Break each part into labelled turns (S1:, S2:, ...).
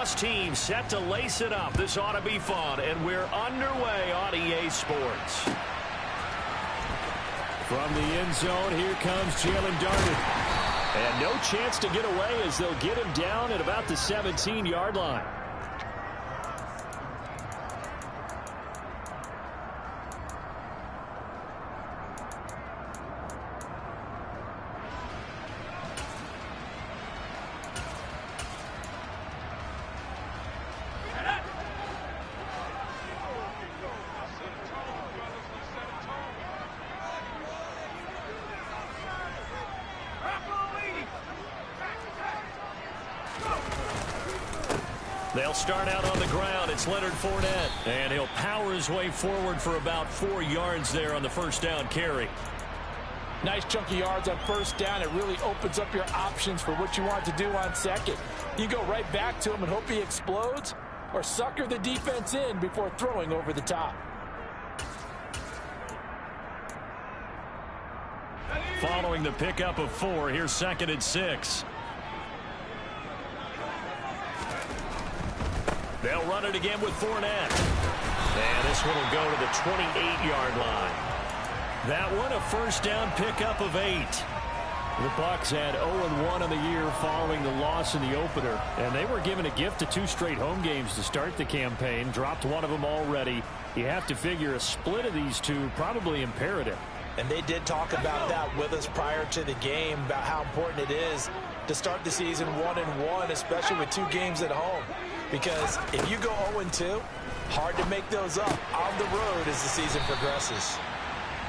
S1: lacrosse team set to lace it up. This ought to be fun, and we're underway on EA Sports.
S2: From the end zone, here comes Jalen Darden.
S1: And no chance to get away as they'll get him down at about the 17-yard line. They'll start out on the ground. It's Leonard Fournette. And he'll power his way forward for about 4 yards there on the first down carry.
S3: Nice chunky yards on first down. It really opens up your options for what you want to do on second. You go right back to him and hope he explodes, or sucker the defense in before throwing over the top.
S1: Following the pickup of 4, here's 2nd and 6. They'll run it again with Fournette. And this one will go to the 28-yard line. That one, a first down pickup of 8. The Bucs had 0-1 on the year following the loss in the opener. And they were given a gift of 2 straight home games to start the campaign. Dropped one of them already. You have to figure a split of these two probably imperative.
S3: And they did talk about that with us prior to the game, about how important it is to start the season 1-1, especially with 2 games at home. Because if you go 0-2, hard to make those up on the road as the season progresses.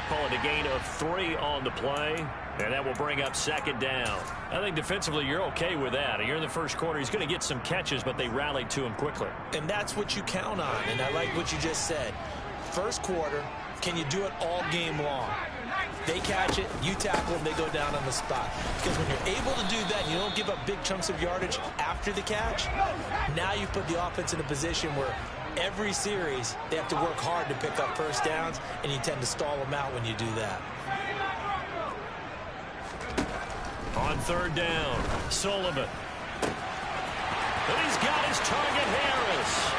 S1: Call it a gain of 3 on the play, and that will bring up 2nd down. I think defensively you're okay with that. You're in the first quarter. He's going to get some catches, but they rallied to him quickly.
S3: And that's what you count on, and I like what you just said. First quarter, can you do it all game long? They catch it, you tackle them, they go down on the spot. Because when you're able to do that, you don't give up big chunks of yardage after the catch. Now you put the offense in a position where every series they have to work hard to pick up first downs, and you tend to stall them out when you do that.
S1: On 3rd down, Sullivan. And he's got his target, Harris.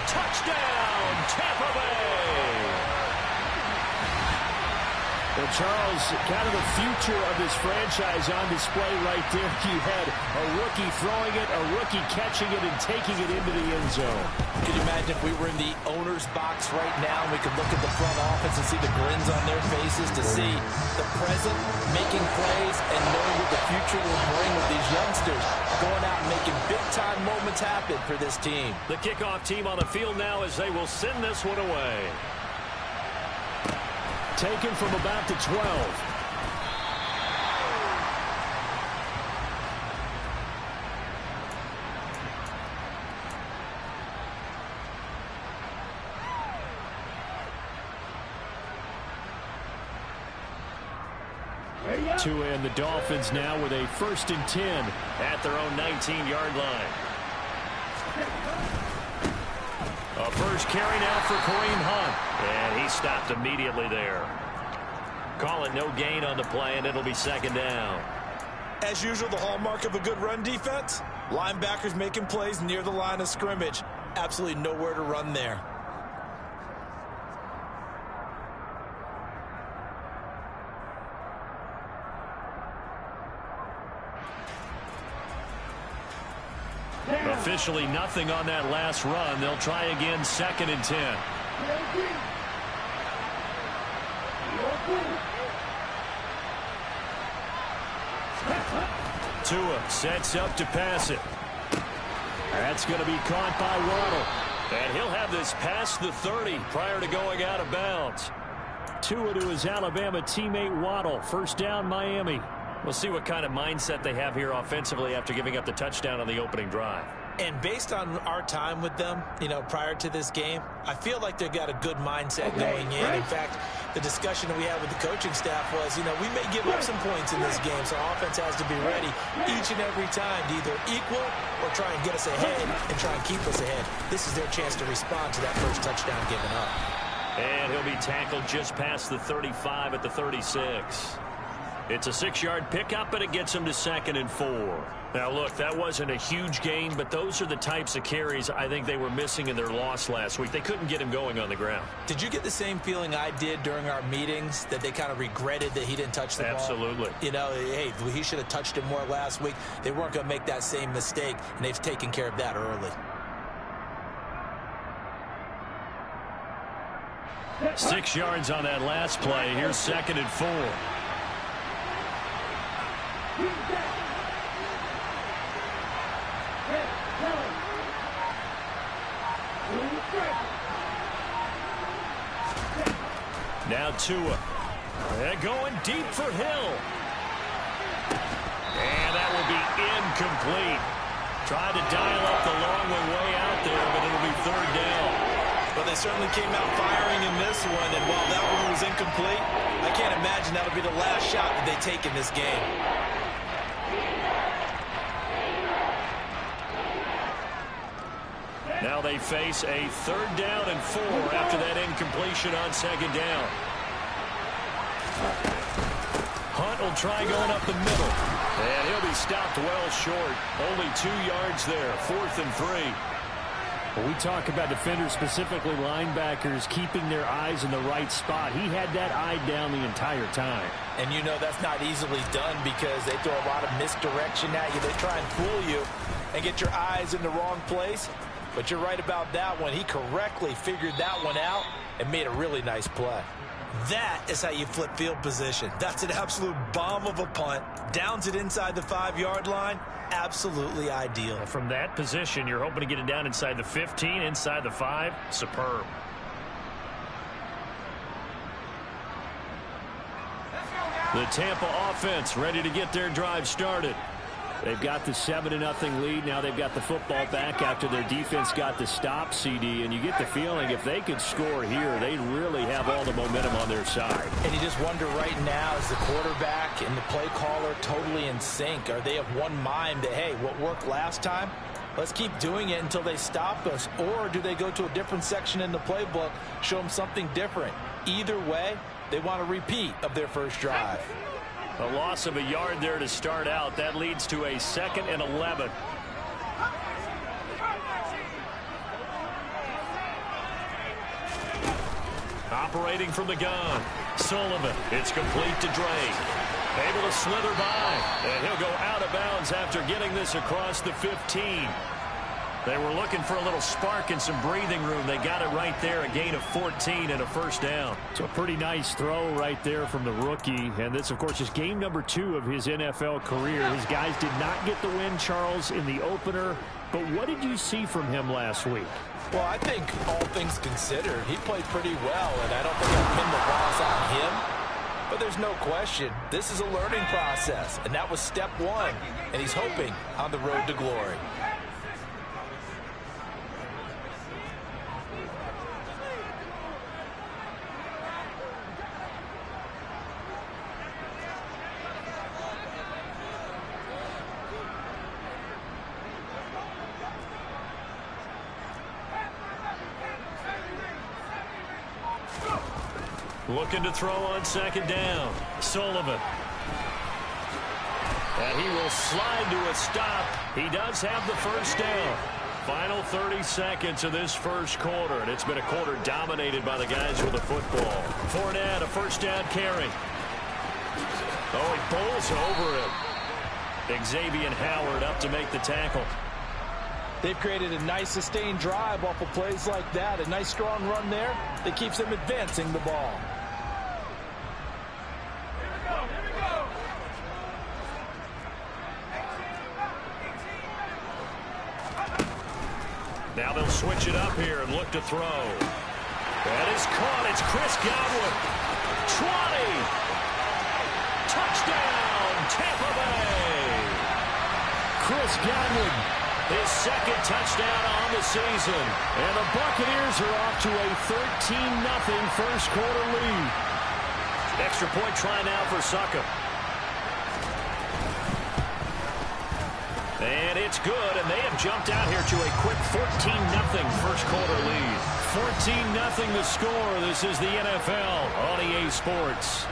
S1: Touchdown, Tampa Bay.
S2: Well, Charles, kind of the future of this franchise on display right there. You had a rookie throwing it, a rookie catching it, and taking it into the end zone.
S3: Could you imagine if we were in the owner's box right now and we could look at the front office and see the grins on their faces, to see the present making plays and knowing what the future will bring with these youngsters going out and making big-time moments happen for this team.
S1: The kickoff team on the field now as they will send this one away.
S2: Taken from about the 12. And the Dolphins now with a 1st and 10
S1: at their own 19-yard line. A first carry now for Kareem Hunt, and he stopped immediately there. Call it no gain on the play, and it'll be 2nd down.
S3: As usual, the hallmark of a good run defense, linebackers making plays near the line of scrimmage. Absolutely nowhere to run there.
S1: Officially nothing on that last run. They'll try again, 2nd and 10. Tua sets up to pass it. That's going to be caught by Waddle. And he'll have this past the 30 prior to going out of bounds.
S2: Tua to his Alabama teammate Waddle. First down, Miami.
S1: We'll see what kind of mindset they have here offensively after giving up the touchdown on the opening drive.
S3: And based on our time with them, prior to this game, I feel like they've got a good mindset going in. In fact, the discussion that we had with the coaching staff was, we may give up some points in this game, so offense has to be ready each and every time to either equal or try and get us ahead and try and keep us ahead. This is their chance to respond to that first touchdown given up.
S1: And he'll be tackled just past the 35 at the 36. It's a 6-yard pickup, and it gets them to 2nd and 4. Now, look, that wasn't a huge gain, but those are the types of carries I think they were missing in their loss last week. They couldn't get him going on the ground.
S3: Did you get the same feeling I did during our meetings, that they kind of regretted that he didn't touch the ball?
S1: Absolutely.
S3: You know, hey, he should have touched it more last week. They weren't going to make that same mistake, and they've taken care of that early.
S1: 6 yards on that last play. Here's 2nd and 4. Now Tua. They're going deep for Hill. And that will be incomplete. Tried to dial up the long way out there, but it'll be 3rd down.
S3: Well, they certainly came out firing in this one, and while that one was incomplete, I can't imagine that'll be the last shot that they take in this game.
S1: Now they face a 3rd down and 4 after that incompletion on 2nd down. Hunt will try going up the middle. And he'll be stopped well short. Only 2 yards there. 4th and 3.
S2: When we talk about defenders, specifically linebackers, keeping their eyes in the right spot, he had that eye down the entire time.
S3: And you know that's not easily done because they throw a lot of misdirection at you. They try and fool you and get your eyes in the wrong place. But you're right about that one. He correctly figured that one out and made a really nice play. That is how you flip field position. That's an absolute bomb of a punt. Downs it inside the 5-yard line. Absolutely ideal.
S1: From that position, you're hoping to get it down inside the 15, inside the 5. Superb. The Tampa offense ready to get their drive started.
S2: They've got the 7-0 lead. Now they've got the football back after their defense got the stop, CD. And you get the feeling if they could score here, they'd really have all the momentum on their side.
S3: And you just wonder right now, is the quarterback and the play caller totally in sync? Are they of one mind that, hey, what worked last time, let's keep doing it until they stop us? Or do they go to a different section in the playbook, show them something different? Either way, they want a repeat of their first drive.
S1: A loss of a yard there to start out. That leads to a 2nd and 11. Operating from the gun. Sullivan. It's complete to Drake. Able to slither by. And he'll go out of bounds after getting this across the 15. They were looking for a little spark and some breathing room. They got it right there, a gain of 14 and a 1st down.
S2: So a pretty nice throw right there from the rookie. And this, of course, is game number 2 of his NFL career. His guys did not get the win, Charles, in the opener. But what did you see from him last week?
S3: Well, I think all things considered, he played pretty well, and I don't think I'll pin the loss on him. But there's no question, this is a learning process, and that was step 1, and he's hoping on the road to glory.
S1: Looking to throw on 2nd down. Sullivan. And he will slide to a stop. He does have the 1st down. Final 30 seconds of this first quarter, and it's been a quarter dominated by the guys with the football. Fournette, a 1st down carry. Oh, he bowls over it. Xavier Howard up to make the tackle.
S3: They've created a nice sustained drive off of plays like that. A nice strong run there that keeps them advancing the ball.
S1: Now they'll switch it up here and look to throw. That is caught. It's Chris Godwin. 20. Touchdown, Tampa Bay.
S2: Chris Godwin,
S1: his 2nd touchdown on the season.
S2: And the Buccaneers are off to a 13-0 first quarter lead.
S1: Extra point try now for Suckup. And it's good, and they have jumped out here to a quick 14-0 first quarter lead. 14-0 the score. This is the NFL on EA Sports.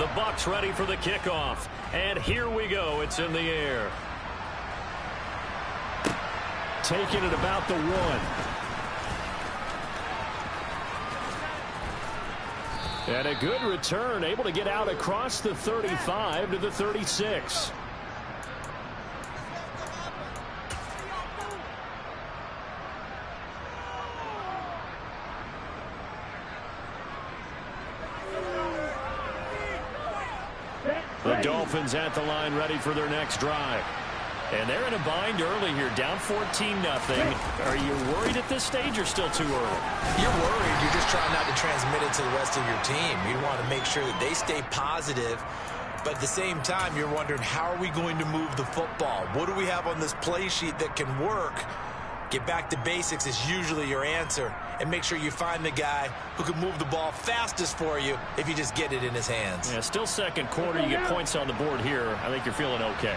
S1: The Bucs ready for the kickoff. And here we go. It's in the air.
S2: Taking it about the 1. And a good return, able to get out across the 35 to the 36. The Dolphins at the line, ready for their next drive. And they're in a bind early here, down 14-0. Are you worried at this stage or still too early?
S3: You're worried. You're just trying not to transmit it to the rest of your team. You want to make sure that they stay positive. But at the same time, you're wondering, how are we going to move the football? What do we have on this play sheet that can work? Get back to basics is usually your answer. And make sure you find the guy who can move the ball fastest for you if you just get it in his hands.
S2: Yeah, still second quarter. You get points on the board here. I think you're feeling okay.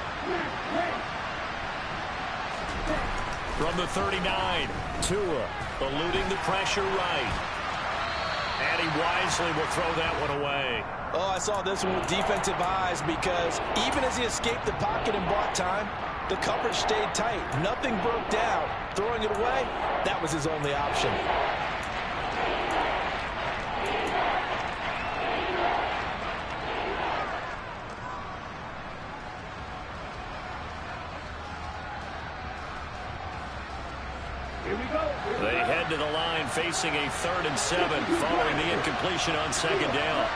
S2: From the 39, Tua eluding the pressure right. And he wisely will throw that one away.
S3: Oh, I saw this one with defensive eyes because even as he escaped the pocket and bought time, the coverage stayed tight. Nothing broke down. Throwing it away, that was his only option.
S1: They head to the line facing a 3rd and 7 following the incompletion on 2nd down.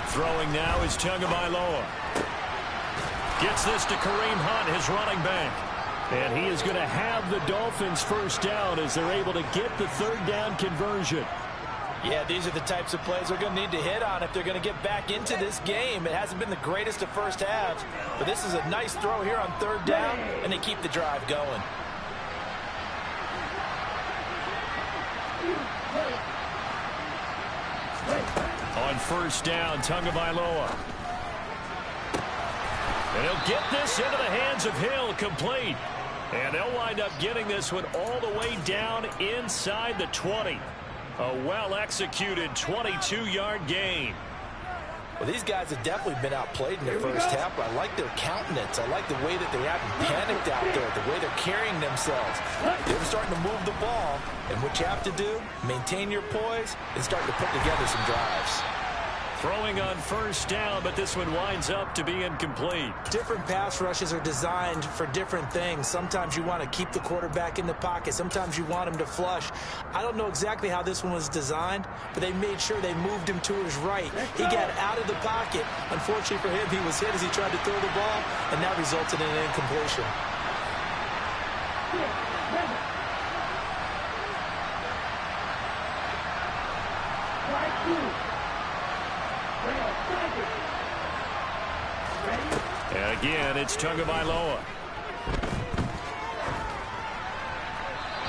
S1: Throwing now is Tagovailoa. Gets this to Kareem Hunt, his running back. And he is going to have the Dolphins first down as they're able to get the 3rd down conversion.
S3: Yeah, these are the types of plays they're going to need to hit on if they're going to get back into this game. It hasn't been the greatest of first halves, but this is a nice throw here on 3rd down, and they keep the drive going.
S1: On 1st down, Tagovailoa. And he'll get this into the hands of Hill, complete. And they'll wind up getting this one all the way down inside the 20. A well-executed 22-yard gain.
S3: Well, these guys have definitely been outplayed in the first half, but I like their countenance. I like the way that they haven't panicked out there, the way they're carrying themselves. They're starting to move the ball, and what you have to do, maintain your poise and start to put together some drives.
S1: Throwing on 1st down, but this one winds up to be incomplete.
S3: Different pass rushes are designed for different things. Sometimes you want to keep the quarterback in the pocket. Sometimes you want him to flush. I don't know exactly how this one was designed, but they made sure they moved him to his right. He got out of the pocket. Unfortunately for him, he was hit as he tried to throw the ball, and that resulted in an incompletion.
S1: And again, it's Tagovailoa.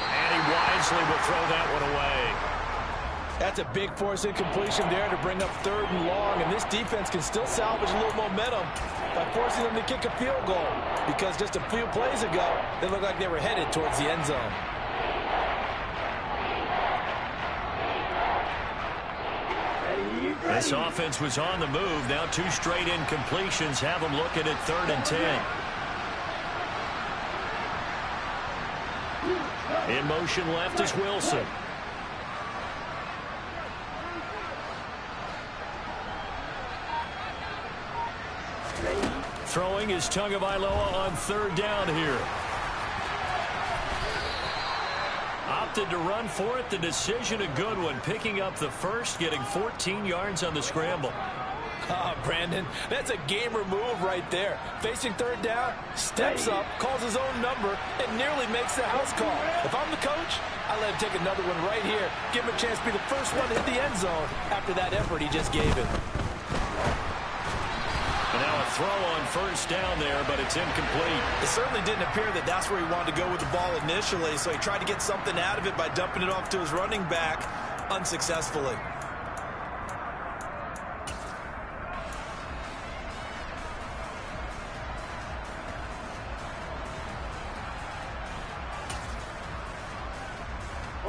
S1: And he wisely will throw that one away.
S3: That's a big force incompletion there to bring up 3rd and long, and this defense can still salvage a little momentum by forcing them to kick a field goal, because just a few plays ago, they looked like they were headed towards the end zone.
S1: This offense was on the move. Now 2 straight incompletions have them looking at 3rd and 10. In motion left is Wilson. Throwing is Tagovailoa on 3rd down here. Opted to run for it. The decision a good one. Picking up the first, getting 14 yards on the scramble.
S3: Ah, Brandon, that's a gamer move right there. Facing 3rd down, steps up, calls his own number, and nearly makes the house call. If I'm the coach, I let him take another one right here. Give him a chance to be the first one to hit the end zone after that effort he just gave him.
S1: And now a throw on 1st down there, but it's incomplete.
S3: It certainly didn't appear that that's where he wanted to go with the ball initially, so he tried to get something out of it by dumping it off to his running back unsuccessfully.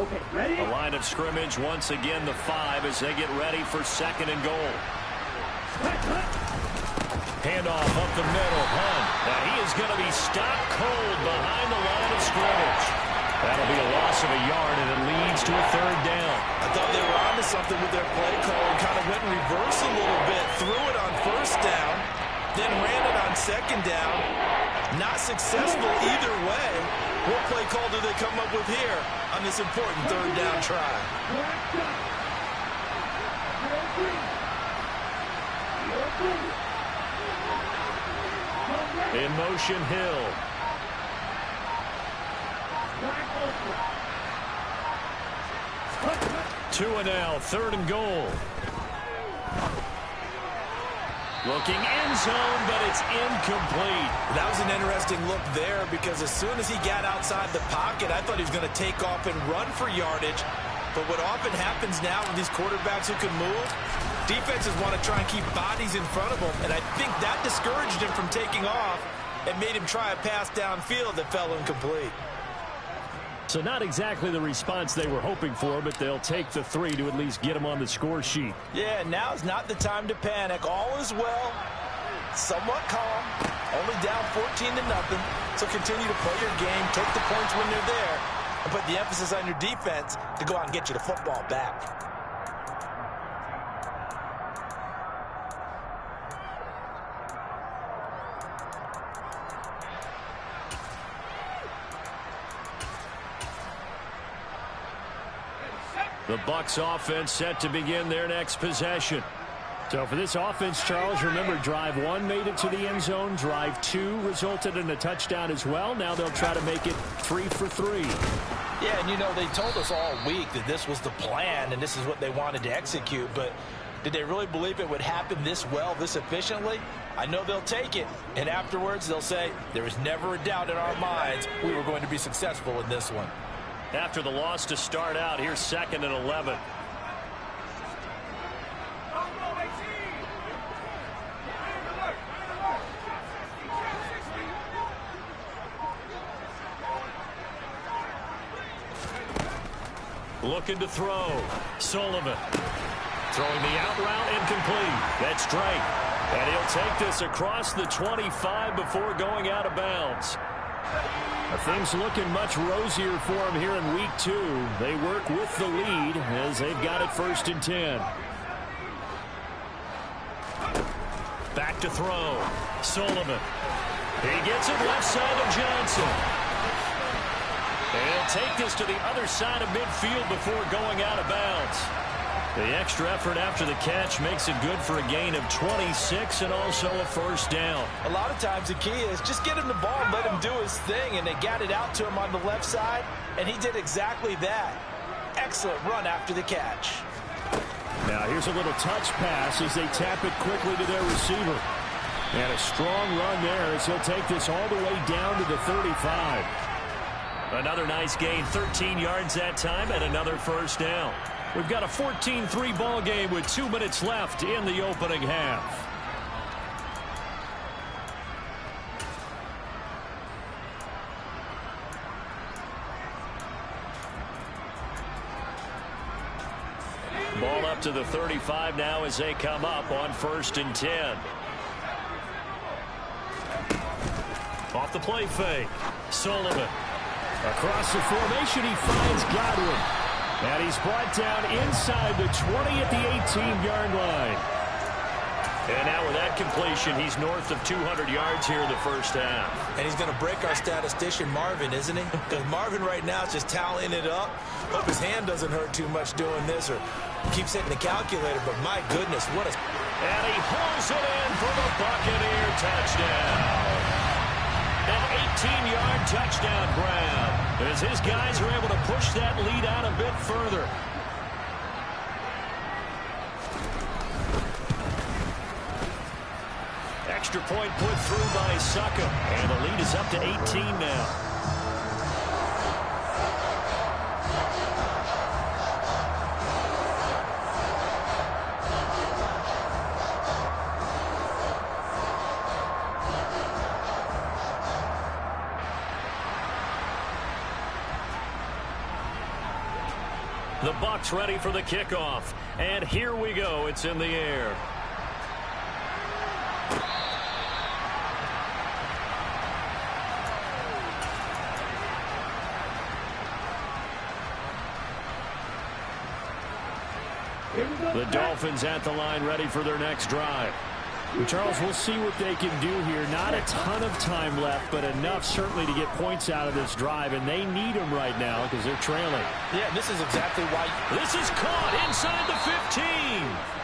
S1: A line of scrimmage, once again the 5 as they get ready for 2nd and goal. Handoff up the middle. Hunt. Now he is going to be stopped cold behind the line of scrimmage. That'll be a loss of a yard, and it leads to a 3rd down.
S3: I thought they were onto something with their play call and kind of went in reverse a little bit. Threw it on 1st down, then ran it on 2nd down. Not successful either way. What play call do they come up with here on this important 3rd down try?
S1: In motion, Hill. Two and now, 3rd and goal. Looking end zone, but it's incomplete.
S3: That was an interesting look there because as soon as he got outside the pocket, I thought he was going to take off and run for yardage. But what often happens now with these quarterbacks who can move, defenses want to try and keep bodies in front of them, and I think that discouraged him from taking off and made him try a pass downfield that fell incomplete.
S1: So not exactly the response they were hoping for, but they'll take the 3 to at least get them on the score sheet.
S3: Yeah, now's not the time to panic. All is well. Somewhat calm. Only down 14-0. So continue to play your game, take the points when they're there, and put the emphasis on your defense to go out and get you the football back.
S1: The Bucs offense set to begin their next possession.
S2: So for this offense, Charles, remember drive 1 made it to the end zone. Drive 2 resulted in a touchdown as well. Now they'll try to make it 3 for 3.
S3: Yeah, and you know, they told us all week that this was the plan and this is what they wanted to execute, but did they really believe it would happen this well, this efficiently? I know they'll take it, and afterwards they'll say, there was never a doubt in our minds we were going to be successful in this one.
S1: After the loss to start out, here's 2nd and 11. Looking to throw. Sullivan. Throwing the out route incomplete. That's Drake. And he'll take this across the 25 before going out of bounds.
S2: Things looking much rosier for them here in week 2. They work with the lead as they've got it 1st and 10.
S1: Back to throw. Sullivan. He gets it left side of Johnson. And he'll take this to the other side of midfield before going out of bounds. The extra effort after the catch makes it good for a gain of 26 and also a 1st down.
S3: A lot of times the key is just get him the ball and let him do his thing, and they got it out to him on the left side, and he did exactly that. Excellent run after the catch.
S2: Now here's a little touch pass as they tap it quickly to their receiver. And a strong run there as he'll take this all the way down to the 35.
S1: Another nice gain, 13 yards that time, and another 1st down. We've got a 14-3 ball game with 2 minutes left in the opening half. Ball up to the 35 now as they come up on 1st and 10. Off the play fake. Sullivan.
S2: Across the formation, he finds Godwin. And he's brought down inside the 20 at the 18-yard line.
S1: And now with that completion, he's north of 200 yards here in the 1st half.
S3: And he's going to break our statistician, Marvin, isn't he? Because Marvin right now is just tallying it up. Hope his hand doesn't hurt too much doing this or keeps hitting the calculator. But my goodness, what a...
S1: And he hauls it in for the Buccaneer touchdown. An 18-yard touchdown grab as his guys are able to push that lead out a bit further. Extra point put through by Suckham, and the lead is up to 18 now. The Bucs ready for the kickoff. And here we go. It's in the air. The Dolphins at the line ready for their next drive.
S2: Charles, we'll see what they can do here. Not a ton of time left, but enough certainly to get points out of this drive, and they need them right now because they're trailing.
S3: Yeah, this is exactly why.
S1: This is caught inside the 15.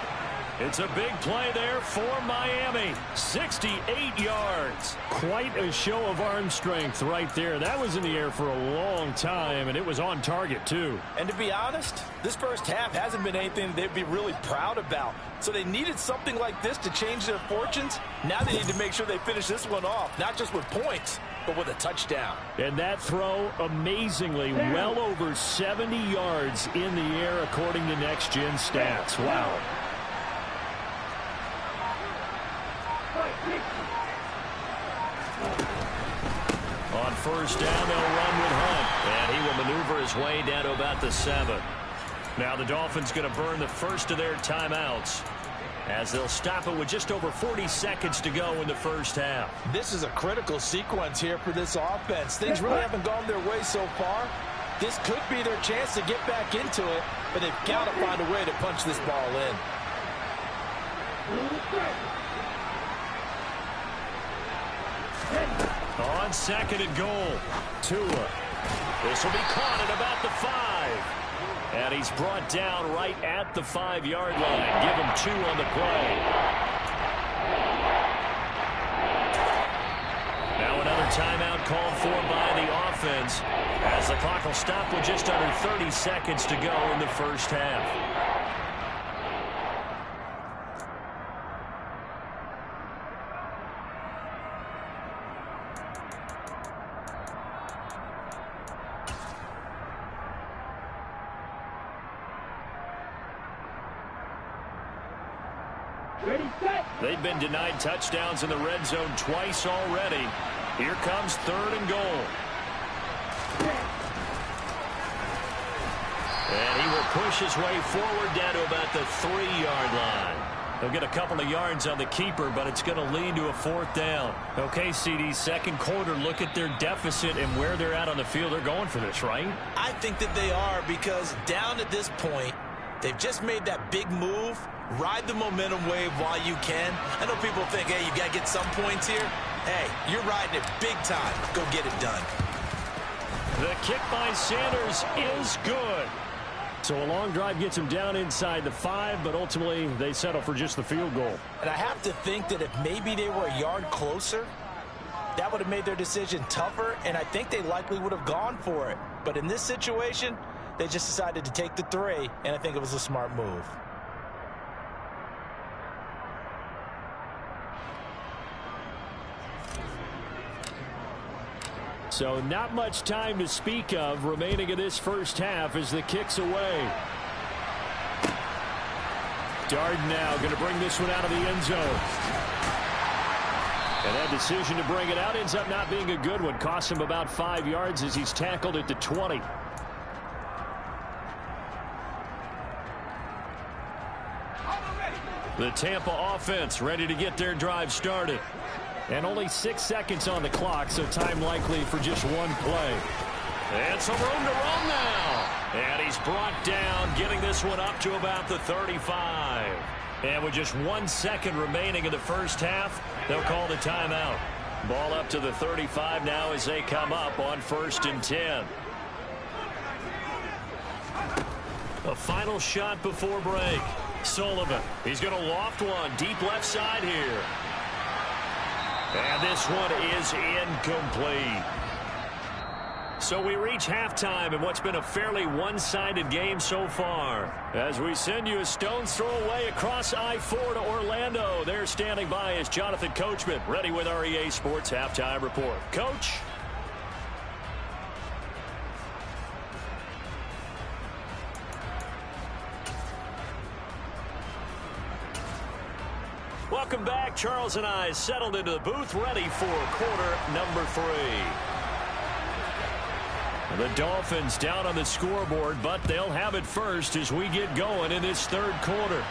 S1: It's a big play there for Miami. 68 yards.
S2: Quite a show of arm strength right there. That was in the air for a long time, and it was on target, too.
S3: And to be honest, this first half hasn't been anything they'd be really proud about. So they needed something like this to change their fortunes. Now they need to make sure they finish this one off, not just with points, but with a touchdown.
S2: And that throw, amazingly, well over 70 yards in the air, according to Next Gen Stats. Wow.
S1: On first down, they'll run with Hunt. And he will maneuver his way down to about the 7. Now the Dolphins going to burn the first of their timeouts as they'll stop it with just over 40 seconds to go in the first half.
S3: This is a critical sequence here for this offense. Things really haven't gone their way so far. This could be their chance to get back into it, but they've got to find a way to punch this ball in.
S1: On second and goal, Tua. This will be caught at about the 5. And he's brought down right at the 5-yard line. Give him 2 on the play. Now another timeout called for by the offense as the clock will stop with just under 30 seconds to go in the first half. They've been denied touchdowns in the red zone twice already. Here comes third and goal. And he will push his way forward down to about the 3-yard line. They'll get a couple of yards on the keeper, but it's going to lead to a 4th down. Okay, CD, second quarter, look at their deficit and where they're at on the field. They're going for this, right?
S3: I think that they are, because down at this point, they've just made that big move. Ride the momentum wave while you can. I know people think, hey, you got to get some points here. Hey, you're riding it big time. Go get it done.
S1: The kick by Sanders is good.
S2: So a long drive gets them down inside the 5, but ultimately they settle for just the field goal.
S3: And I have to think that if maybe they were a yard closer, that would have made their decision tougher, and I think they likely would have gone for it. But in this situation, they just decided to take the 3, and I think it was a smart move.
S2: So not much time to speak of remaining in this first half as the kick's away. Darden now going to bring this one out of the end zone. And that decision to bring it out ends up not being a good one. Costs him about 5 yards as he's tackled at the 20.
S1: The Tampa offense ready to get their drive started.
S2: And only 6 seconds on the clock, so time likely for just one play.
S1: And some room to run now. And he's brought down, getting this one up to about the 35. And with just 1 second remaining in the first half, they'll call the timeout. Ball up to the 35 now as they come up on 1st and 10. A final shot before break. Sullivan, he's going to loft one deep left side here. And this one is incomplete. So we reach halftime in what's been a fairly one-sided game so far. As we send you a stone's throw away across I-4 to Orlando. There standing by is Jonathan Coachman, ready with our EA Sports Halftime Report. Coach? Welcome back. Charles and I settled into the booth, ready for quarter number 3. The Dolphins down on the scoreboard, but they'll have it first as we get going in this third quarter.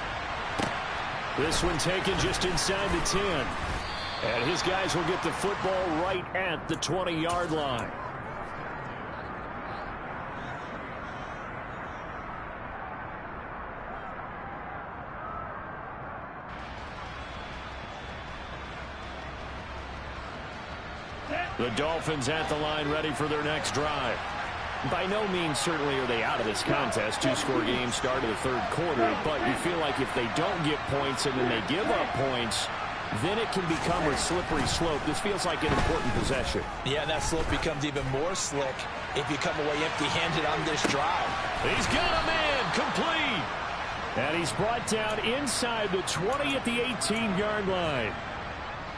S1: This one taken just inside the 10. And his guys will get the football right at the 20-yard line. The Dolphins at the line ready for their next drive. By no means certainly are they out of this contest. Two-score game start of the third quarter, but you feel like if they don't get points and then they give up points, then it can become a slippery slope. This feels like an important possession.
S3: Yeah, and that slope becomes even more slick if you come away empty-handed on this drive.
S1: He's got a man complete. And he's brought down inside the 20 at the 18-yard line.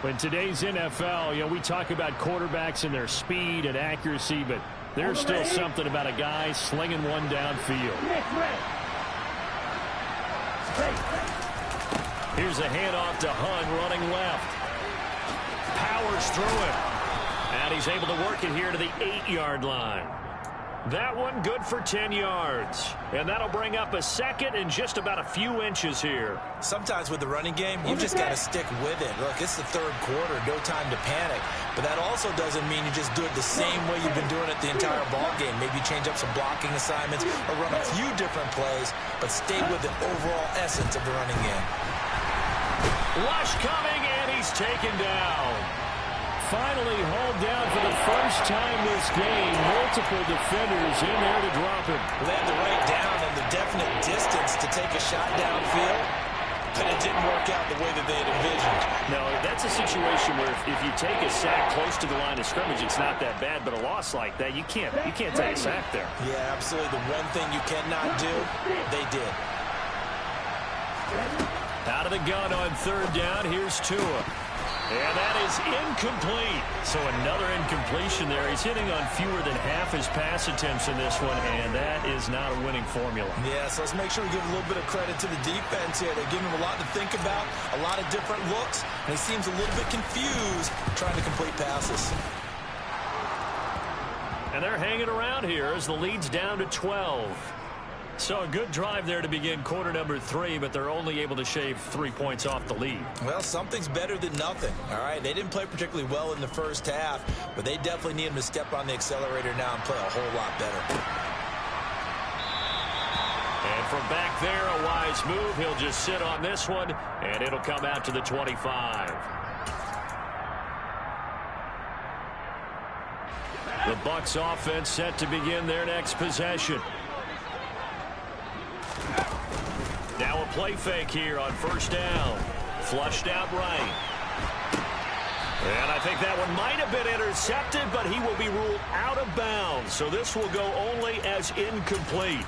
S1: In today's NFL, we talk about quarterbacks and their speed and accuracy, but there's still something about a guy slinging one downfield. Here's a handoff to Hunt running left. Powers through it. And he's able to work it here to the 8-yard line. That one good for 10 yards. And that'll bring up a second and just about a few inches here.
S3: Sometimes with the running game, you just got to stick with it. Look, it's the third quarter, no time to panic. But that also doesn't mean you just do it the same way you've been doing it the entire ball game. Maybe change up some blocking assignments or run a few different plays, but stay with the overall essence of the running game.
S1: Rush coming, and he's taken down. Finally hauled down for the first time this game. Multiple defenders in there to drop him.
S3: Well, they had the right down and the definite distance to take a shot downfield, but it didn't work out the way that they had envisioned.
S1: No, that's a situation where if you take a sack close to the line of scrimmage, it's not that bad, but a loss like that, you can't take a sack there.
S3: Yeah, absolutely. The one thing you cannot do, they did.
S1: Out of the gun on third down, here's Tua. And that is incomplete. So another incompletion there. He's hitting on fewer than half his pass attempts in this one, and that is not a winning formula.
S3: Yeah, so let's make sure we give a little bit of credit to the defense here. They're giving him a lot to think about, a lot of different looks, and he seems a little bit confused trying to complete passes.
S1: And they're hanging around here as the lead's down to 12. So a good drive there to begin quarter number 3, but they're only able to shave 3 points off the lead.
S3: Well, something's better than nothing, all right? They didn't play particularly well in the first half, but they definitely need him to step on the accelerator now and play a whole lot better.
S1: And from back there, a wise move. He'll just sit on this one, and it'll come out to the 25. The Bucs offense set to begin their next possession. Now a play fake here on first down. Flushed out right. And I think that one might have been intercepted, but he will be ruled out of bounds. So this will go only as incomplete.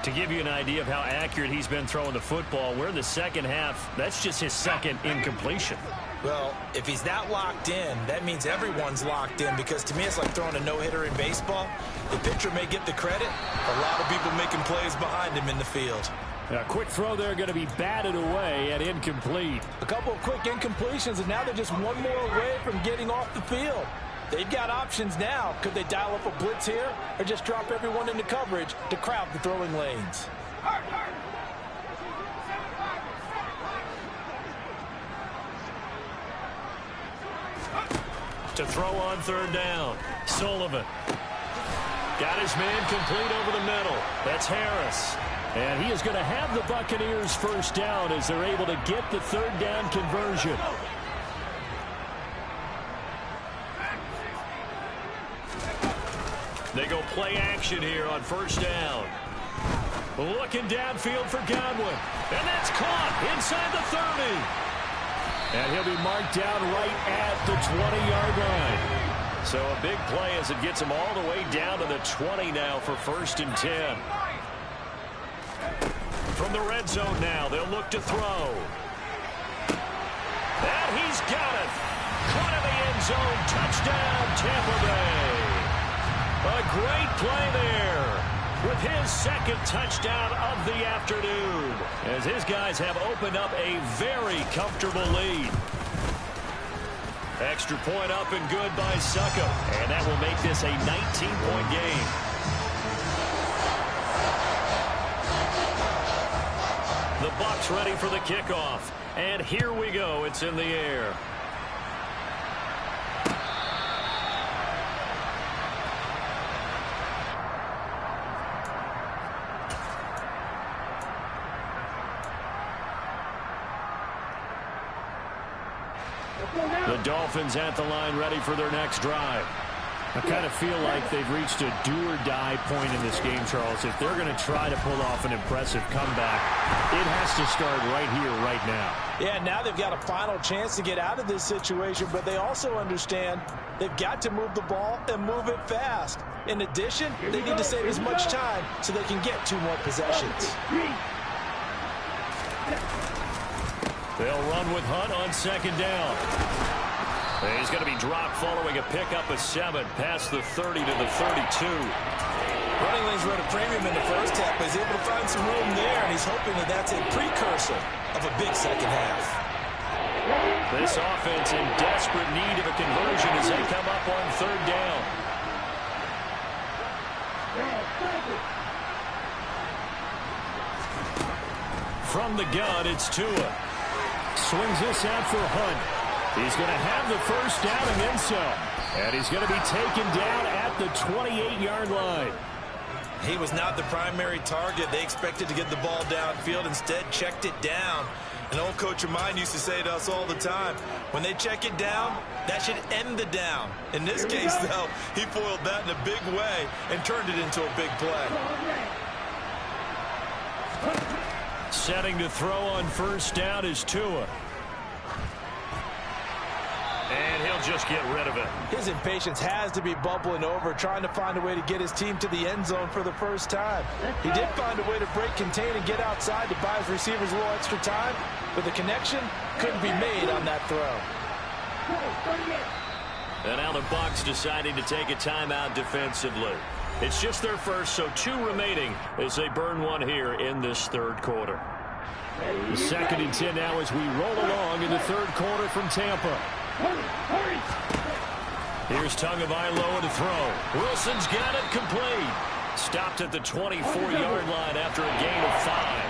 S1: To give you an idea of how accurate he's been throwing the football, we're in the second half. That's just his second incompletion.
S3: Well, if he's that locked in, that means everyone's locked in, because to me it's like throwing a no-hitter in baseball. The pitcher may get the credit, a lot of people making plays behind him in the field.
S1: A quick throw there going to be batted away and incomplete.
S3: A couple of quick incompletions, and now they're just one more away from getting off the field. They've got options now. Could they dial up a blitz here or just drop everyone into coverage to crowd the throwing lanes?
S1: To throw on third down, Sullivan. Got his man complete over the middle. That's Harris. And he is going to have the Buccaneers first down as they're able to get the third down conversion. They go play action here on first down. Looking downfield for Godwin. And that's caught inside the 30. And he'll be marked down right at the 20-yard line. So a big play as it gets him all the way down to the 20 now for first and 10. From the red zone now, they'll look to throw. And he's got it. Caught in the end zone. Touchdown, Tampa Bay. A great play there with his second touchdown of the afternoon, as his guys have opened up a very comfortable lead. Extra point up and good by Succo, and that will make this a 19-point game. Bucs ready for the kickoff. And here we go. It's in the air. The Dolphins at the line ready for their next drive. I kind of feel like they've reached a do-or-die point in this game, Charles. If they're going to try to pull off an impressive comeback, it has to start right here, right now.
S3: Yeah, now they've got a final chance to get out of this situation, but they also understand they've got to move the ball and move it fast. In addition, they need to save as much time so they can get 2 more possessions.
S1: They'll run with Hunt on second down. He's going to be dropped following a pickup of 7 past the 30 to the 32.
S3: Running lanes were at a premium in the first half, but he's able to find some room there, and he's hoping that that's a precursor of a big second half.
S1: This offense in desperate need of a conversion as they come up on third down. From the gun, it's Tua. Swings this out for Hunt. He's going to have the first down and then some. And he's going to be taken down at the 28-yard line.
S3: He was not the primary target. They expected to get the ball downfield. Instead, checked it down. An old coach of mine used to say to us all the time, when they check it down, that should end the down. In this case, though, he foiled that in a big way and turned it into a big play.
S1: Setting to throw on first down is Tua. And he'll just get rid of it.
S3: His impatience has to be bubbling over, trying to find a way to get his team to the end zone for the first time. He did find a way to break contain and get outside to buy his receivers a little extra time, but the connection couldn't be made on that throw.
S1: And now the Bucs deciding to take a timeout defensively. It's just their first, so 2 remaining as they burn one here in this third quarter. The 2nd and 10 now as we roll along in the third quarter from Tampa. Here's Tagovailoa to throw. Wilson's got it complete. Stopped at the 24-yard line after a gain of 5.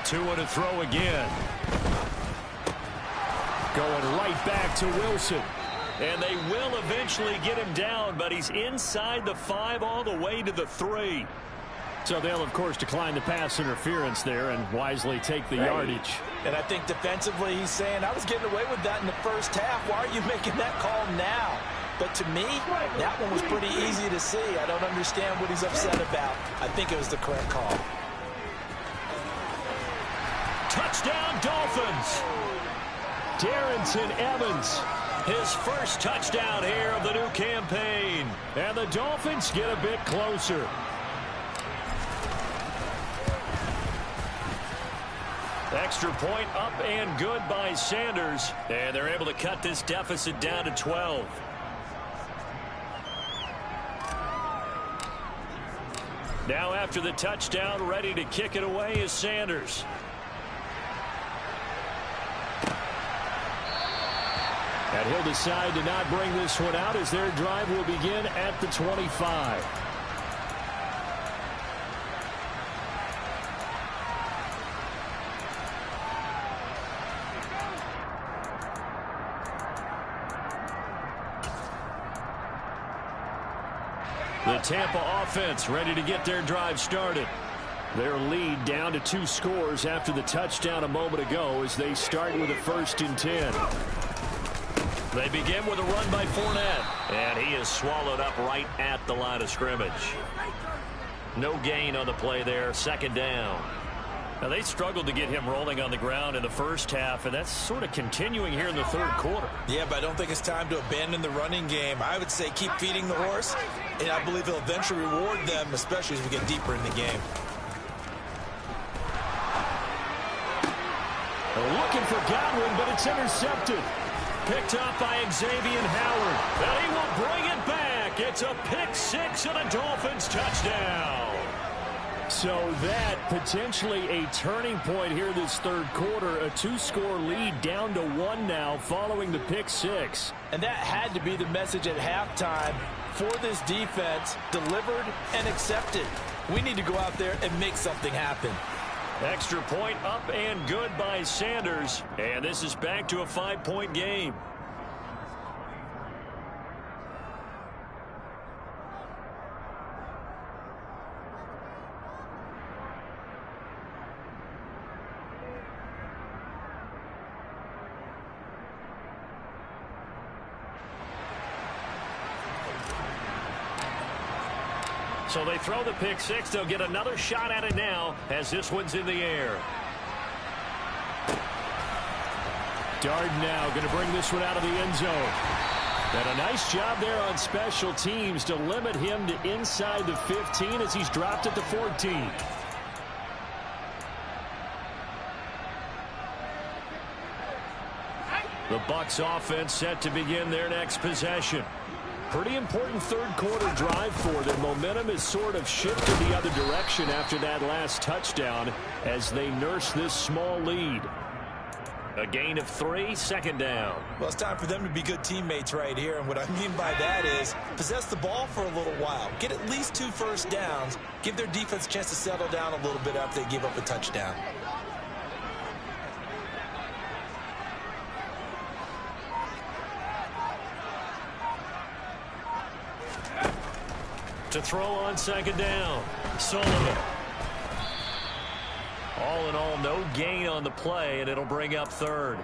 S1: Tua to throw again. Going right back to Wilson. And they will eventually get him down, but he's inside the 5 all the way to the 3. So they'll, of course, decline the pass interference there and wisely take the yardage.
S3: And I think defensively he's saying, I was getting away with that in the first half. Why are you making that call now? But to me, that one was pretty easy to see. I don't understand what he's upset about. I think it was the correct call.
S1: Touchdown, Dolphins! Darrington Evans, his first touchdown here of the new campaign. And the Dolphins get a bit closer. Extra point up and good by Sanders. And they're able to cut this deficit down to 12. Now after the touchdown, ready to kick it away is Sanders. And he'll decide to not bring this one out as their drive will begin at the 25. The Tampa offense ready to get their drive started. Their lead down to 2 scores after the touchdown a moment ago as they start with a 1st and 10. They begin with a run by Fournette, and he is swallowed up right at the line of scrimmage. No gain on the play there, 2nd down. Now, they struggled to get him rolling on the ground in the first half, and that's sort of continuing here in the third quarter.
S3: Yeah, but I don't think it's time to abandon the running game. I would say keep feeding the horse, and I believe he'll eventually reward them, especially as we get deeper in the game.
S1: Looking for Godwin, but it's intercepted. Picked up by Xavier Howard. And he will bring it back. It's a pick 6 and a Dolphins touchdown.
S2: So that potentially a turning point here this third quarter. A 2-score lead down to 1 now following the pick six.
S3: And that had to be the message at halftime for this defense. Delivered and accepted. We need to go out there and make something happen.
S1: Extra point up and good by Sanders. And this is back to a 5-point game. So they throw the pick six. They'll get another shot at it now as this one's in the air.
S2: Darden now going to bring this one out of the end zone. And a nice job there on special teams to limit him to inside the 15 as he's dropped at the 14. The Bucs offense set to begin their next possession. Pretty important third quarter drive for them. Momentum has sort of shifted the other direction after that last touchdown as they nurse this small lead.
S1: A gain of 3, second down.
S3: Well, it's time for them to be good teammates right here. And what I mean by that is possess the ball for a little while. Get at least 2 first downs. Give their defense a chance to settle down a little bit after they give up a touchdown.
S1: To throw on second down. Sullivan. All in all, no gain on the play, and it'll bring up third.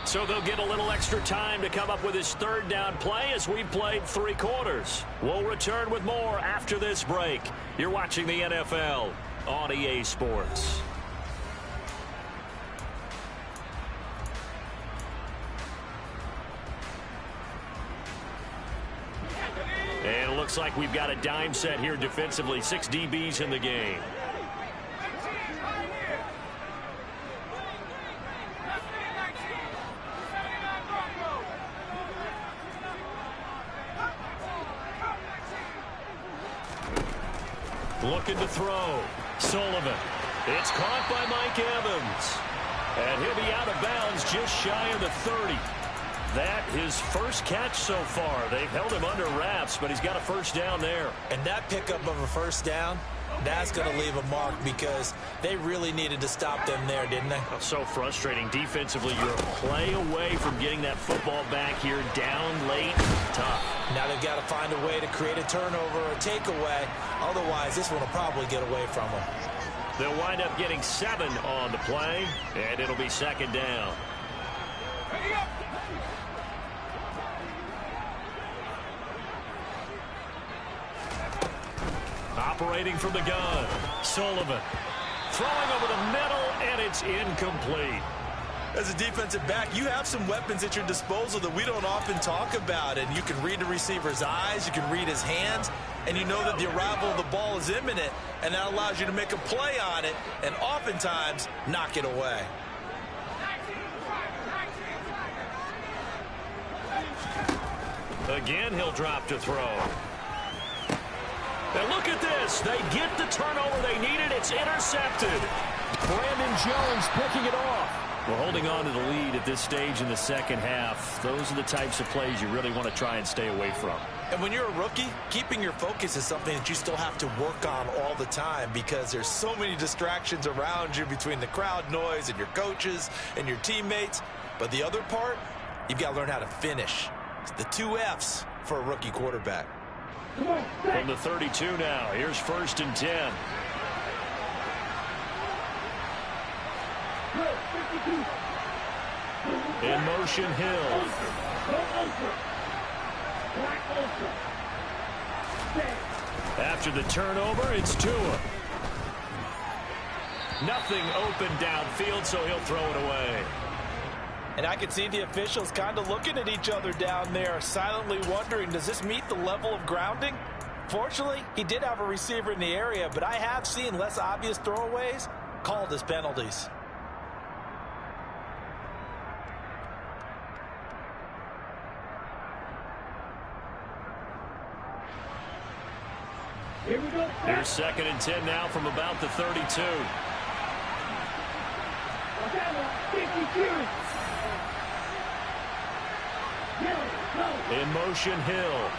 S1: So they'll get a little extra time to come up with his third down play as we played 3 quarters. We'll return with more after this break. You're watching the NFL on EA Sports. And it looks like we've got a dime set here defensively. 6 DBs in the game. Looking to throw. Sullivan. It's caught by Mike Evans. And he'll be out of bounds just shy of the 30. That his first catch so far. They've held him under wraps, but he's got a first down there.
S3: And that pickup of a first down, that's going to leave a mark because they really needed to stop them there, didn't they?
S1: So frustrating. Defensively, you're a play away from getting that football back here down late. Tough.
S3: Now they've got to find a way to create a turnover or a takeaway. Otherwise, this one will probably get away from them.
S1: They'll wind up getting 7 on the play, and it'll be second down. Operating from the gun. Sullivan. Throwing over the middle, and it's incomplete.
S3: As a defensive back, you have some weapons at your disposal that we don't often talk about. And you can read the receiver's eyes, you can read his hands, and you know that the arrival of the ball is imminent, and that allows you to make a play on it and oftentimes knock it away.
S1: Again, he'll drop to throw. And look at this. They get the turnover they needed. It's intercepted.
S2: Brandon Jones picking it off.
S1: We're holding on to the lead at this stage in the second half. Those are the types of plays you really want to try and stay away from.
S3: And when you're a rookie, keeping your focus is something that you still have to work on all the time because there's so many distractions around you between the crowd noise and your coaches and your teammates. But the other part, you've got to learn how to finish. It's the 2 F's for a rookie quarterback.
S1: From the 32 now, here's 1st and 10. In motion, Hill. After the turnover, it's Tua. Nothing open downfield, so he'll throw it away.
S3: And I can see the officials kind of looking at each other down there, silently wondering, does this meet the level of grounding? Fortunately, he did have a receiver in the area, but I have seen less obvious throwaways called as penalties.
S1: Here's 2nd and 10 now from about the 32. In motion, Hill.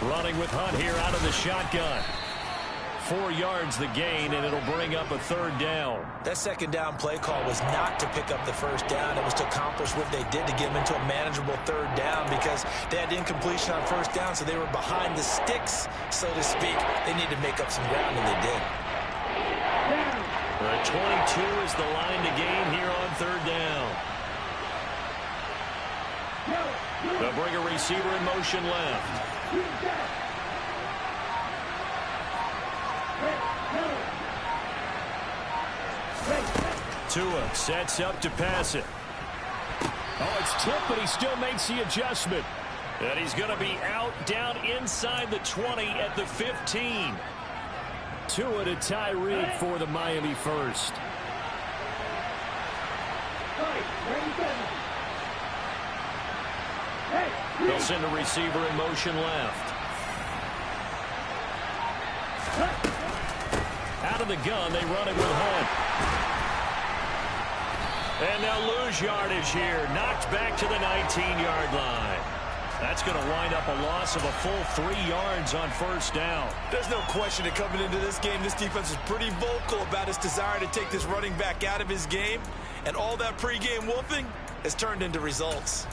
S1: Running with Hunt here out of the shotgun. 4 yards the gain, and it'll bring up a 3rd down.
S3: That 2nd down play call was not to pick up the 1st down. It was to accomplish what they did to get them into a manageable 3rd down because they had incompletion on 1st down, so they were behind the sticks, so to speak. They needed to make up some ground, and they did.
S1: 22 is the line to gain here on 3rd down. They'll bring a receiver in motion left. Tua sets up to pass it. Oh, it's tipped, but he still makes the adjustment. And he's going to be out down inside the 20 at the 15. Tua to Tyreek for the Miami first. They'll send a receiver in motion left. Out of the gun, they run it with Hunt. And they'll lose yardage here. Knocked back to the 19-yard line. That's going to wind up a loss of a full 3 yards on 1st down.
S3: There's no question that coming into this game, this defense is pretty vocal about its desire to take this running back out of his game. And all that pregame wolfing has turned into results.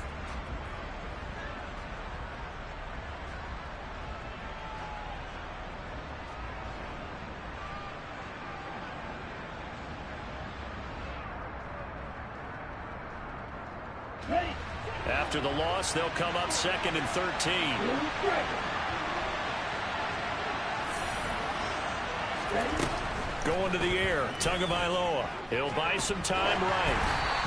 S1: After the loss, they'll come up 2nd and 13. Going to the air, Tagovailoa. He'll buy some time right.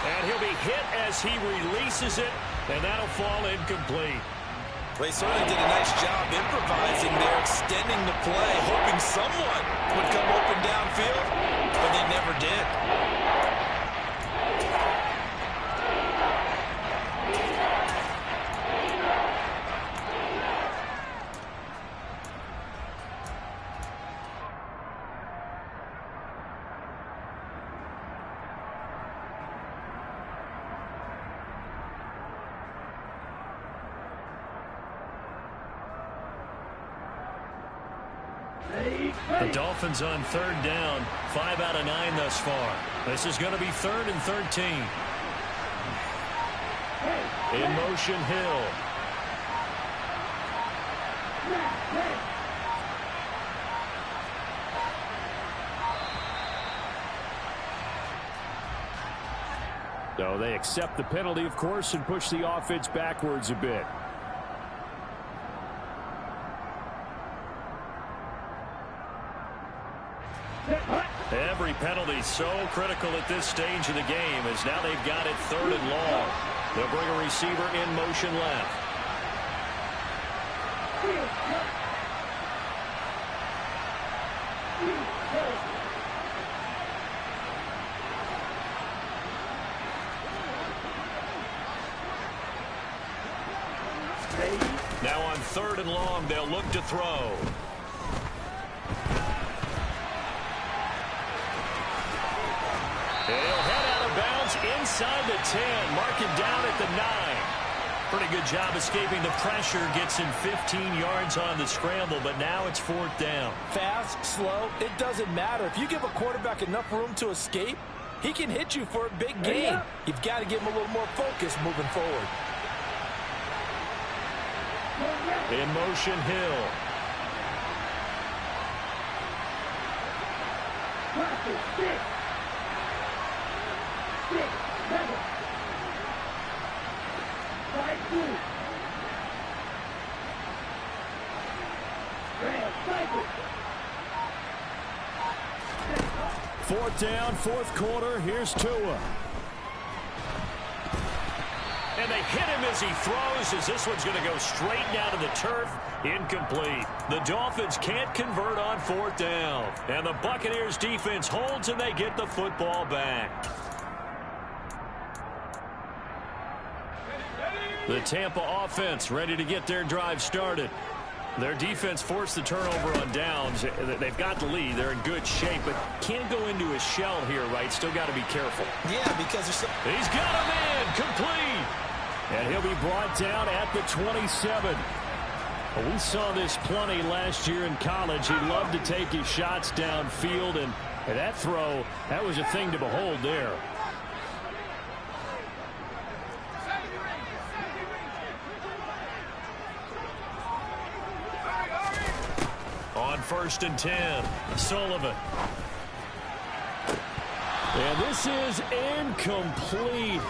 S1: And he'll be hit as he releases it, and that'll fall incomplete.
S3: They certainly did a nice job improvising there, extending the play, hoping someone would come open downfield, but they never did.
S1: The Dolphins on 3rd down, 5 out of 9 thus far. This is going to be 3rd and 13. In motion, Hill. So they accept the penalty, of course, and push the offense backwards a bit. Every penalty so critical at this stage of the game as now they've got it 3rd and long. They'll bring a receiver in motion left. Now on 3rd and long, they'll look to throw. He'll head out of bounds inside the 10. Mark him down at the 9. Pretty good job escaping the pressure. Gets him 15 yards on the scramble, but now it's 4th down.
S3: Fast, slow, it doesn't matter. If you give a quarterback enough room to escape, he can hit you for a big gain. You've got to give him a little more focus moving forward.
S1: In motion, Hill. Fourth down, 4th quarter. Here's Tua. And they hit him as he throws, as this one's going to go straight down to the turf. Incomplete. The Dolphins can't convert on 4th down. And the Buccaneers defense holds, and they get the football back. The Tampa offense ready to get their drive started. Their defense forced the turnover on downs. They've got the lead. They're in good shape, but can't go into a shell here, right? Still got to be careful.
S3: Yeah, because
S1: he's got him in, complete. And he'll be brought down at the 27. Well, we saw this plenty last year in college. He loved to take his shots downfield, and that throw, that was a thing to behold there. On 1st and 10, Sullivan. And this is incomplete.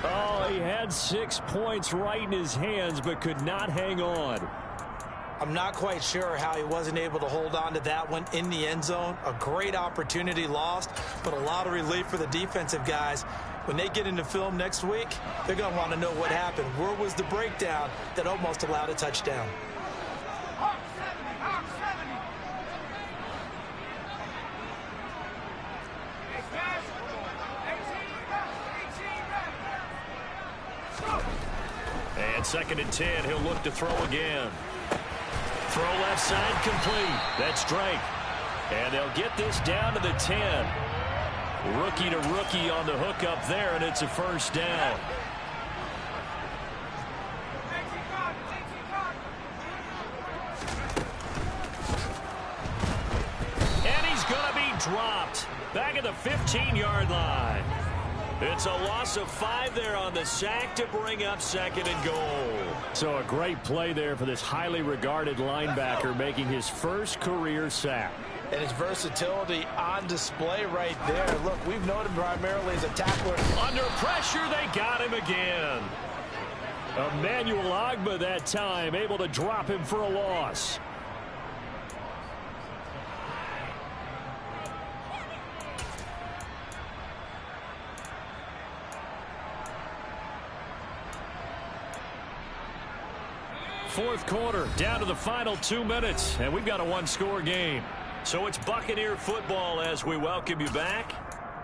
S1: Oh, he had 6 points right in his hands, but could not hang on.
S3: I'm not quite sure how he wasn't able to hold on to that one in the end zone. A great opportunity lost, but a lot of relief for the defensive guys. When they get into film next week, they're going to want to know what happened. Where was the breakdown that almost allowed a touchdown?
S1: And 2nd and 10, he'll look to throw again. Throw left side complete. That's Drake. And they'll get this down to the 10. Rookie to rookie on the hook up there, and it's a 1st down. And he's going to be dropped. Back at the 15-yard line. It's a loss of 5 there on the sack to bring up 2nd and goal. So a great play there for this highly regarded linebacker, making his first career sack.
S3: And his versatility on display right there. Look, we've known him primarily as a tackler.
S1: Under pressure, they got him again. Emmanuel Ogbah that time, able to drop him for a loss. Fourth quarter, down to the final 2 minutes, and we've got a one-score game. So it's Buccaneer football as we welcome you back.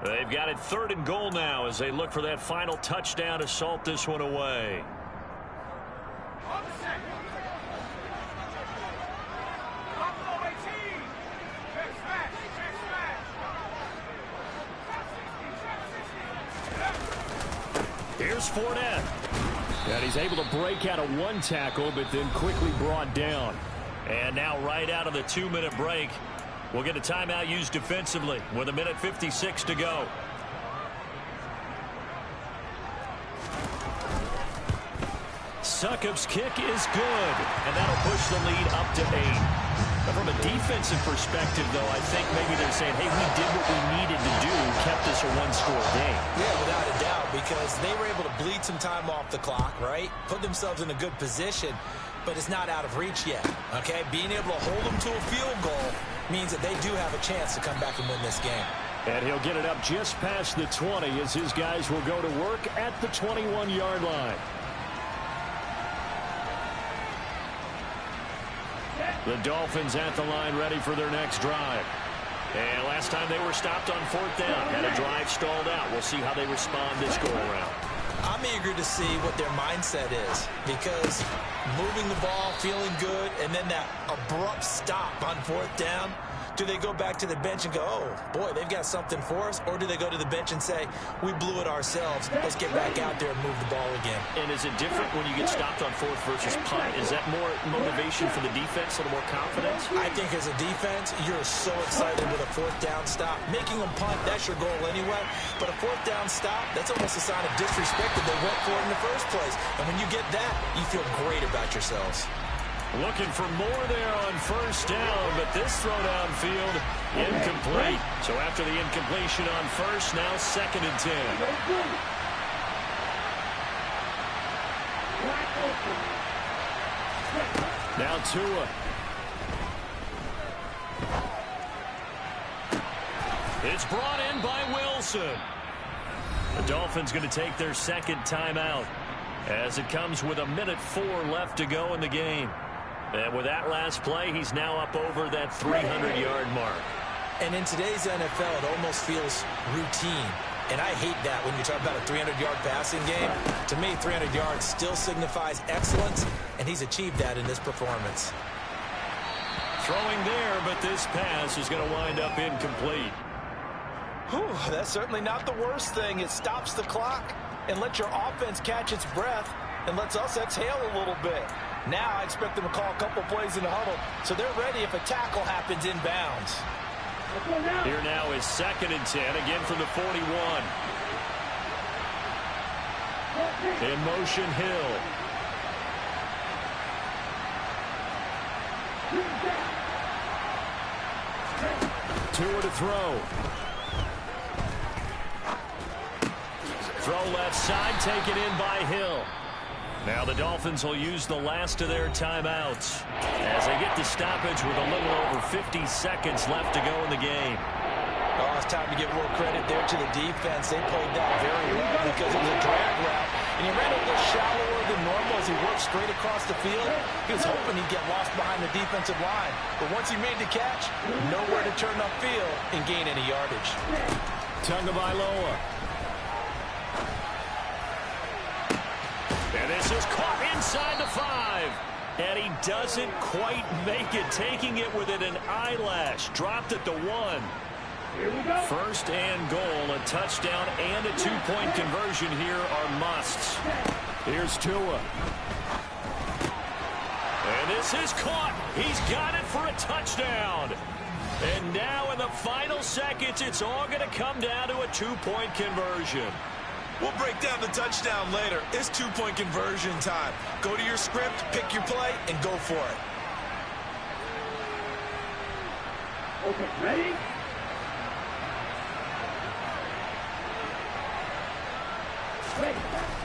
S1: They've got it 3rd and goal now as they look for that final touchdown to salt this one away. Here's Fournette. And he's able to break out of one tackle, but then quickly brought down. And now right out of the 2-minute break, we'll get a timeout used defensively with 1:56 to go. Succop's kick is good, and that'll push the lead up to 8. But from a defensive perspective, though, I think maybe they're saying, hey, we did what we needed to do, kept this a one-score game.
S3: Yeah, without a doubt, because they were able to bleed some time off the clock, right? Put themselves in a good position, but it's not out of reach yet, okay? Being able to hold them to a field goal means that they do have a chance to come back and win this game.
S1: And he'll get it up just past the 20 as his guys will go to work at the 21-yard line. The Dolphins at the line ready for their next drive. And last time they were stopped on 4th down. Had a drive stalled out. We'll see how they respond this go-around.
S3: I'm eager to see what their mindset is, because moving the ball, feeling good, and then that abrupt stop on 4th down, do they go back to the bench and go, oh, boy, they've got something for us? Or do they go to the bench and say, we blew it ourselves. Let's get back out there and move the ball again.
S1: And is it different when you get stopped on 4th versus punt? Is that more motivation for the defense, a little more confidence?
S3: I think as a defense, you're so excited with a 4th down stop. Making them punt, that's your goal anyway. But a 4th down stop, that's almost a sign of disrespect that they went for it in the first place. And when you get that, you feel great about yourselves.
S1: Looking for more there on 1st down, but this throw downfield incomplete. So after the incompletion on 1st, now 2nd and 10. Now Tua. It's brought in by Wilson. The Dolphins going to take their 2nd timeout as it comes with 1:04 left to go in the game. And with that last play, he's now up over that 300-yard mark.
S3: And in today's NFL, it almost feels routine. And I hate that when you talk about a 300-yard passing game. To me, 300 yards still signifies excellence, and he's achieved that in this performance.
S1: Throwing there, but this pass is going to wind up incomplete.
S4: Whew, that's certainly not the worst thing. It stops the clock and lets your offense catch its breath and lets us exhale a little bit. Now I expect them to call a couple plays in the huddle so they're ready if a tackle happens inbounds.
S1: Here now is 2nd and 10, again from the 41. In motion, Hill. Tua to throw. Throw left side, taken in by Hill. Now the Dolphins will use the last of their timeouts as they get the stoppage with a little over 50 seconds left to go in the game.
S4: Oh, it's time to give more credit there to the defense. They played that very well because it was a drag route. And he ran a little shallower than normal as he worked straight across the field. He was hoping he'd get lost behind the defensive line. But once he made the catch, nowhere to turn upfield and gain any yardage.
S1: Tagovailoa. And this is caught inside the 5. And he doesn't quite make it, taking it within an eyelash. Dropped at the 1. First and goal, a touchdown and a 2-point conversion here are musts. Here's Tua. And this is caught. He's got it for a touchdown. And now in the final seconds, it's all going to come down to a 2-point conversion.
S4: We'll break down the touchdown later. It's 2-point conversion time. Go to your script, pick your play, and go for it.
S5: Okay, ready?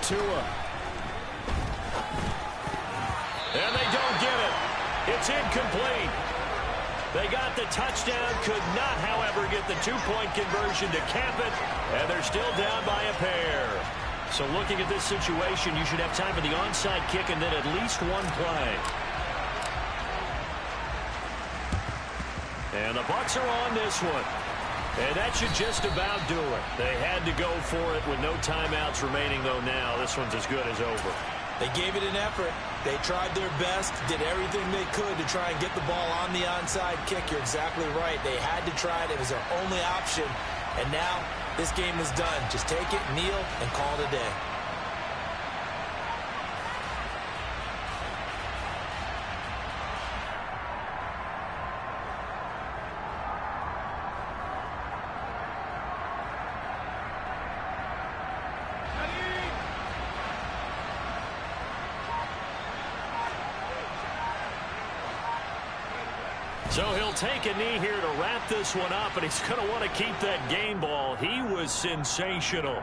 S1: Tua. And they don't get it. It's incomplete. They got the touchdown, could not, however, get the 2-point conversion to cap it, and they're still down by a pair. So looking at this situation, you should have time for the onside kick and then at least one play. And the Bucs are on this one. And that should just about do it. They had to go for it with no timeouts remaining, though now this one's as good as over.
S3: They gave it an effort. They tried their best, did everything they could to try and get the ball on the onside kick. You're exactly right. They had to try it. It was their only option. And now this game is done. Just take it, kneel, and call it a day.
S1: So he'll take a knee here to wrap this one up, and he's going to want to keep that game ball. He was sensational.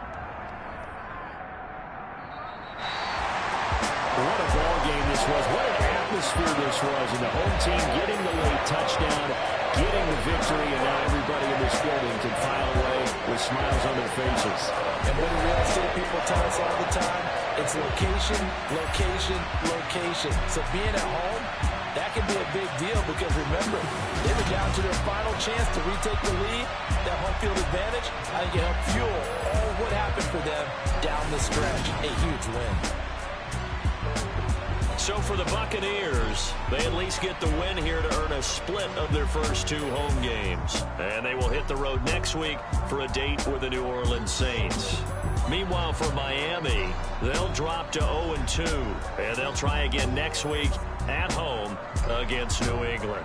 S1: What a ball game this was. What an atmosphere this was. And the home team getting the late touchdown, getting the victory, and now everybody in this building can file away with smiles on their faces.
S3: And what do real estate people tell us all the time? It's location, location, location. So being at home, that can be a big deal because, remember, they were down to their final chance to retake the lead. That home field advantage, I think it helped fuel all what happened for them down the stretch. A huge win.
S1: So for the Buccaneers, they at least get the win here to earn a split of their first 2 home games. And they will hit the road next week for a date with the New Orleans Saints. Meanwhile, for Miami, they'll drop to 0-2, and they'll try again next week at home against New England.